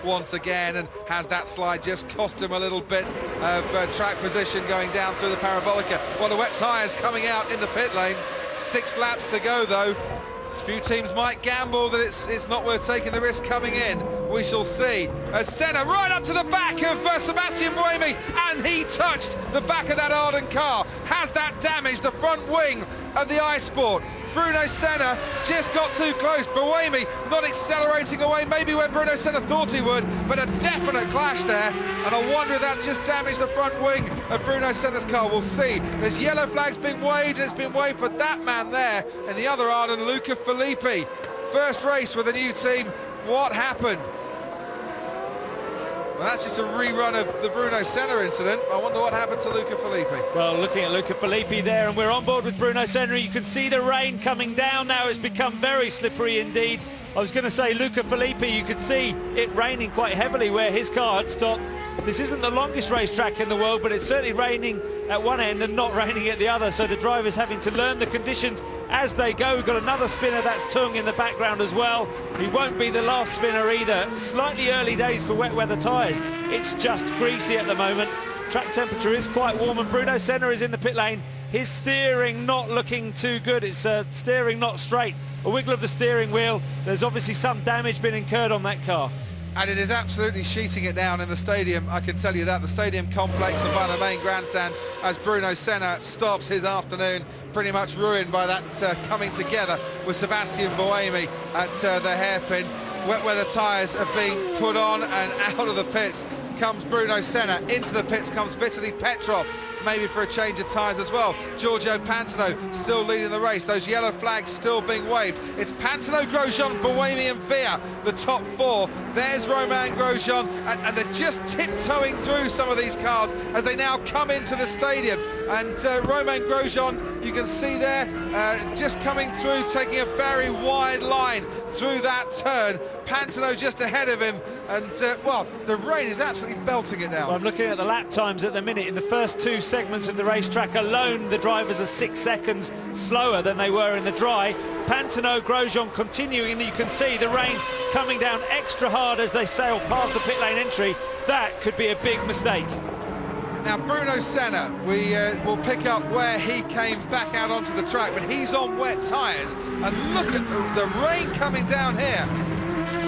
once again, and has that slide just cost him a little bit of track position going down through the parabolica. Well, the wet tyres coming out in the pit lane. 6 laps to go though. A few teams might gamble that it's not worth taking the risk coming in. We shall see. Senna right up to the back of Sebastian Buemi, and he touched the back of that Arden car. Has that damaged the front wing of the iSport? Bruno Senna just got too close. Buemi not accelerating away, maybe when Bruno Senna thought he would, but a definite clash there, and I wonder if that's just damaged the front wing of Bruno Senna's car. We'll see. There's yellow flags being waved, and it's been waved for that man there, and the other Arden, Luca Filippi. First race with a new team. What happened? Well, that's just a rerun of the Bruno Senna incident. I wonder what happened to Luca Filippi. Well, looking at Luca Filippi there, and we're on board with Bruno Senna. You can see the rain coming down now. It's become very slippery indeed. I was going to say Luca Filippi, you could see it raining quite heavily where his car had stopped. This isn't the longest racetrack in the world, but it's certainly raining at one end and not raining at the other, so the driver's having to learn the conditions as they go. We've got another spinner, that's Tung in the background as well. He won't be the last spinner either. Slightly early days for wet weather tyres. It's just greasy at the moment. Track temperature is quite warm, and Bruno Senna is in the pit lane. His steering not looking too good. It's steering not straight. A wiggle of the steering wheel. There's obviously some damage been incurred on that car. And it is absolutely sheeting it down in the stadium, I can tell you that. The stadium complex and by the main grandstands, as Bruno Senna stops his afternoon pretty much ruined by that coming together with Sebastian Buemi at the hairpin. Wet weather tyres are being put on, and out of the pits comes Bruno Senna. Into the pits comes Vitaly Petrov, maybe for a change of tyres as well. Giorgio Pantano still leading the race. Those yellow flags still being waved. It's Pantano, Grosjean, Buemi and Via, the top 4. There's Romain Grosjean, and they're just tiptoeing through some of these cars as they now come into the stadium. And Romain Grosjean, you can see there, just coming through, taking a very wide line through that turn. Pantano just ahead of him, and well, the rain is absolutely belting it down. Well, I'm looking at the lap times at the minute. In the first 2 segments of the racetrack alone, the drivers are 6 seconds slower than they were in the dry. Pantano, Grosjean continuing, and you can see the rain coming down extra hard as they sail past the pit lane entry. That could be a big mistake. Now Bruno Senna, we will pick up where he came back out onto the track, but he's on wet tyres, and look at the rain coming down here.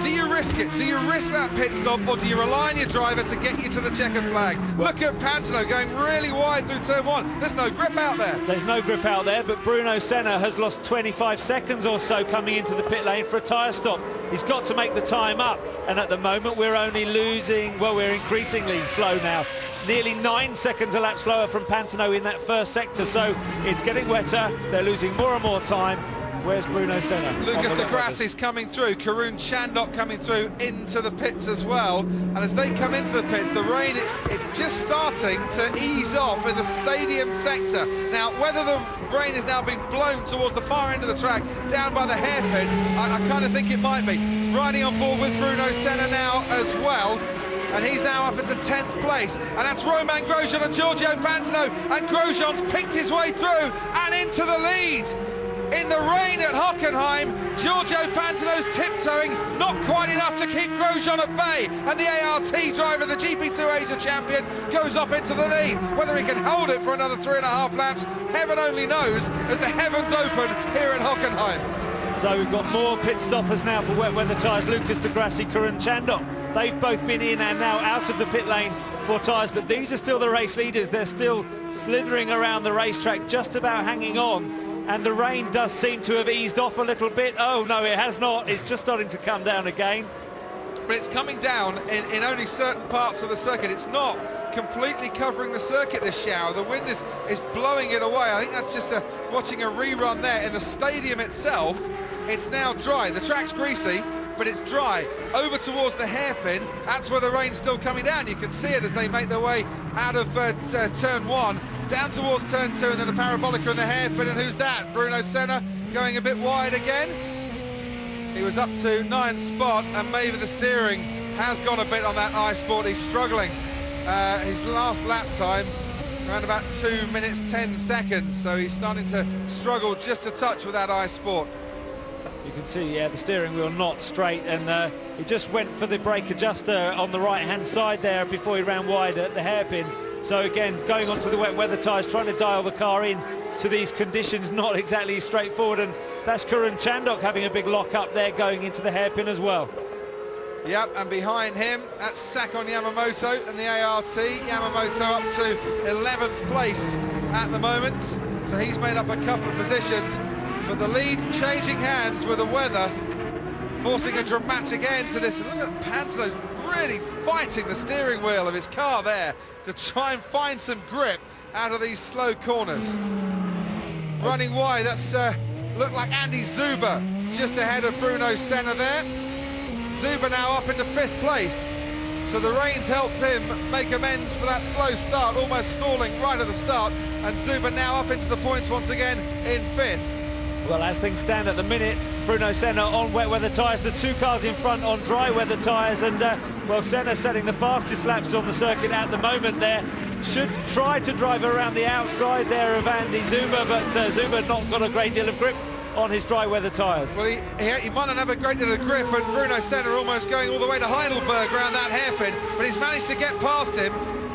Do you risk it? Do you risk that pit stop, or do you rely on your driver to get you to the checkered flag? Look at Pantano going really wide through turn 1. There's no grip out there. There's no grip out there, but Bruno Senna has lost 25 seconds or so coming into the pit lane for a tyre stop. He's got to make the time up, and at the moment we're only losing, well, we're increasingly slow now. Nearly 9 seconds a lap slower from Pantano in that first sector, so it's getting wetter. They're losing more and more time. Where's Bruno Senna? Lucas de Grassi's coming through, Karun Chandok coming through into the pits as well, and as they come into the pits, the rain, it's just starting to ease off in the stadium sector. Now, whether the rain is now being blown towards the far end of the track, down by the hairpin, I kind of think it might be. Riding on board with Bruno Senna now as well, and he's now up into 10th place, and that's Romain Grosjean and Giorgio Pantano, and Grosjean's picked his way through and into the lead. In the rain at Hockenheim, Giorgio Pantano's tiptoeing, not quite enough to keep Grosjean at bay, and the ART driver, the GP2 Asia champion, goes off into the lead. Whether he can hold it for another 3.5 laps, heaven only knows, as the heavens open here in Hockenheim. So we've got more pit stoppers now for wet weather tyres. Lucas de Grassi, Karun Chandok, they've both been in and now out of the pit lane for tyres, but these are still the race leaders. They're still slithering around the racetrack, just about hanging on. And the rain does seem to have eased off a little bit. Oh, no, it has not. It's just starting to come down again. But it's coming down in only certain parts of the circuit. It's not completely covering the circuit, this shower. The wind is blowing it away. I think that's just watching a rerun there. In the stadium itself, it's now dry. The track's greasy, but it's dry. Over towards the hairpin, that's where the rain's still coming down. You can see it as they make their way out of turn 1. Down towards turn 2, and then the parabolica and the hairpin, and who's that? Bruno Senna going a bit wide again. He was up to 9th spot, and maybe the steering has gone a bit on that iSport. He's struggling. His last lap time, around about 2 minutes 10 seconds, so he's starting to struggle just a touch with that iSport. You can see, yeah, the steering wheel not straight, and he just went for the brake adjuster on the right-hand side there before he ran wide at the hairpin. So again, going onto the wet weather tyres, trying to dial the car in to these conditions, not exactly straightforward, and that's Kurun Chandok having a big lock up there going into the hairpin as well. Yep, and behind him, that's Sakon Yamamoto and the ART. Yamamoto up to 11th place at the moment, so he's made up a couple of positions, but the lead changing hands with the weather, forcing a dramatic end to this. Look at Pantalo really fighting the steering wheel of his car there to try and find some grip out of these slow corners. Running wide, that's looked like Andy Zuber just ahead of Bruno Senna there. Zuber now up into 5th place, so the rain's helped him make amends for that slow start, almost stalling right at the start, and Zuber now up into the points once again in 5th. Well, as things stand at the minute, Bruno Senna on wet weather tyres, the two cars in front on dry weather tyres, and well, Senna setting the fastest laps on the circuit at the moment there. Should try to drive around the outside there of Andy Zuber, but Zuber not got a great deal of grip on his dry weather tyres. Well, he might not have a great deal of grip, and Bruno Senna almost going all the way to Heidelberg around that hairpin, but he's managed to get past him,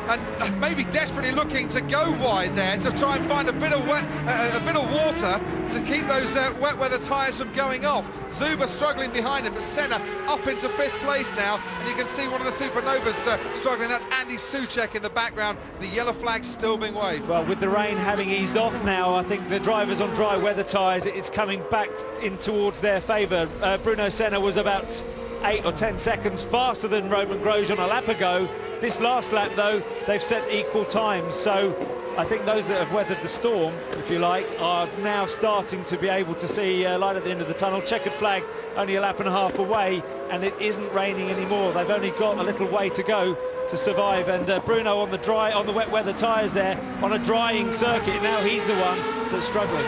and maybe desperately looking to go wide there to try and find a bit of water to keep those wet weather tyres from going off. Zuber struggling behind him, but Senna up into 5th place now, and you can see one of the Supernovas struggling. That's Andy Soucek in the background. The yellow flag's still being waved. Well, with the rain having eased off now, I think the drivers on dry weather tyres, it's coming back in towards their favour. Bruno Senna was about 8 or 10 seconds faster than Roman Grosjean a lap ago. This last lap, though, they've set equal times, so I think those that have weathered the storm, if you like, are now starting to be able to see light at the end of the tunnel. Checkered flag only a lap and a half away, and it isn't raining anymore. They've only got a little way to go to survive, and Bruno on the wet weather tyres there on a drying circuit. Now he's the one that's struggling.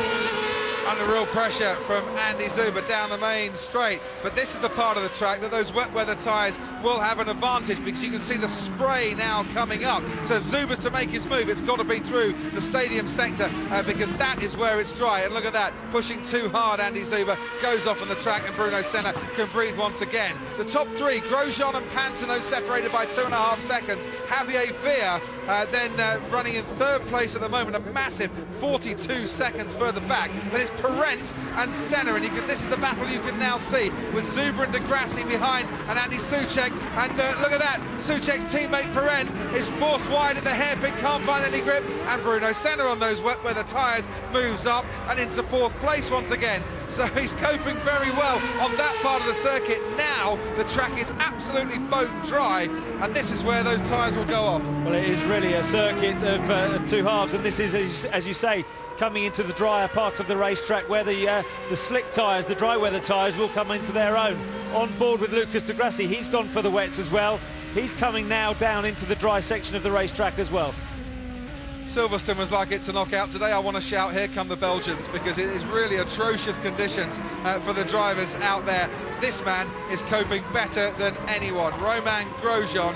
Under real pressure from Andy Zuber down the main straight, but this is the part of the track that those wet weather tyres will have an advantage, because you can see the spray now coming up. So if Zuber's to make his move, it's got to be through the stadium sector, because that is where it's dry. And look at that, pushing too hard, Andy Zuber goes off on the track, and Bruno Senna can breathe once again. The top three, Grosjean and Pantano, separated by 2.5 seconds. Javier Villa then running in 3rd place at the moment, a massive 42 seconds further back. Then it's Perent and Senna, and this is the battle you can now see, with Zuber and de Grassi behind, and Andy Soucek, and look at that, Soucek's teammate Perent is forced wide at the hairpin, can't find any grip, and Bruno Senna on those wet weather tyres moves up and into 4th place once again. So he's coping very well on that part of the circuit. Now the track is absolutely bone dry, and this is where those tyres will go off. Well, it is really a circuit of two halves, and this is, as you say, coming into the drier parts of the racetrack where the slick tyres, the dry weather tyres, will come into their own. On board with Lucas de Grassi, he's gone for the wets as well. He's coming now down into the dry section of the racetrack as well. Silverstone was like it's a knockout today. I want to shout, here come the Belgians, because it is really atrocious conditions for the drivers out there. This man is coping better than anyone. Romain Grosjean